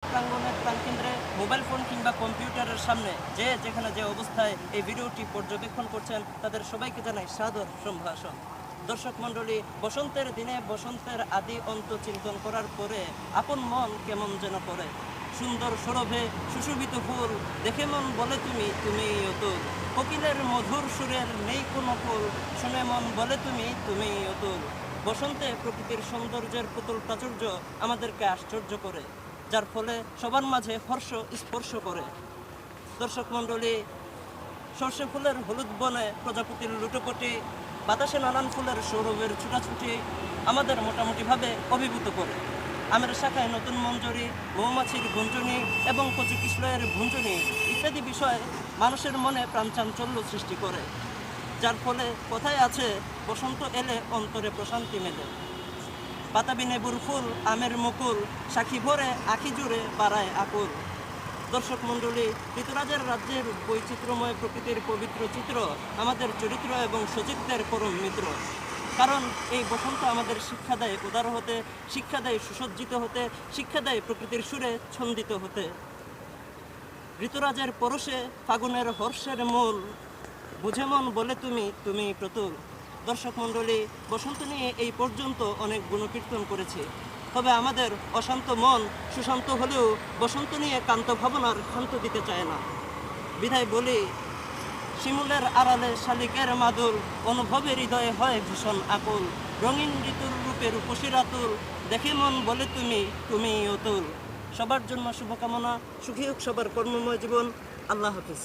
প্রাঙ্গণের প্রাণকেন্দ্রে mobile phone কিংবা কম্পিউটারের সামনে যে যেখানে যে অবস্থায় এই ভিডিওটি পর্যবেক্ষণ করছেন তাদের সবাইকে জানাই সাদর সম্ভাষণ। দর্শক মণ্ডলী, বসন্তের দিনে বসন্তের আদি অন্ত চিন্তন করার পরে আপন মন কেমন যেন করে। সুন্দর সৌরভে সুশোভিত ফুল দেখে মন বলে তুমি তুমি অতুল। কোকিলের মধুর সুরের নেই কোনো ফুল শুনে মন বলে তুমি তুমি অতুল। বসন্তে প্রকৃতির সৌন্দর্যের পুতুল প্রাচুর্য আমাদেরকে আশ্চর্য করে, যার ফলে সবার মাঝে হর্ষ স্পর্শ করে। দর্শক মণ্ডলী, সর্ষে ফুলের হলুদ বনে প্রজাপতির লুটোপটি, বাতাসে নানান ফুলের সৌরভের ছুটাছুটি আমাদের মোটামুটিভাবে অভিভূত করে। আমের শাখায় নতুন মঞ্জরি, মৌমাছির গুঞ্জনি এবং কচি কিশলয়ের ভুঞ্জনি ইত্যাদি বিষয় মানুষের মনে প্রাণচাঞ্চল্য সৃষ্টি করে, যার ফলে কথায় আছে বসন্ত এলে অন্তরে প্রশান্তি মেলে। বাতাবি নেবুর ফুল আমের মুকুল সাক্ষী ভরে আখি জুড়ে বাড়ায় আকুল। দর্শক মণ্ডলী, ঋতুরাজের রাজ্যের বৈচিত্র্যময় প্রকৃতির পবিত্র চিত্র আমাদের চরিত্র এবং সচিত্রের পরম মিত্র। কারণ এই বসন্ত আমাদের শিক্ষা দেয় উদার হতে, শিক্ষা দেয় সুসজ্জিত হতে, শিক্ষা দেয় প্রকৃতির সুরে ছন্দিত হতে। ঋতুরাজের পরশে ফাগুনের হর্ষের মূল বুঝে মন বলে তুমি তুমি প্রতুল। দর্শক মণ্ডলী, বসন্ত নিয়ে এই পর্যন্ত অনেক গুণকীর্তন করেছি, তবে আমাদের অশান্ত মন সুশান্ত হলেও বসন্ত নিয়ে কান্ত ভাবনার ক্ষান্ত দিতে চায় না। বিধায় বলি, শিমুলের আড়ালে শালিকের মাদুর অনুভবে হৃদয়ে হয় ভীষণ আকুল। রঙিন ঋতুর রূপে রূপসী রাতুল দেখে মন বলে তুমি তুমি অতুল। সবার জন্য শুভকামনা, সুখী হোক সবার কর্মময় জীবন। আল্লাহ হাফিজ।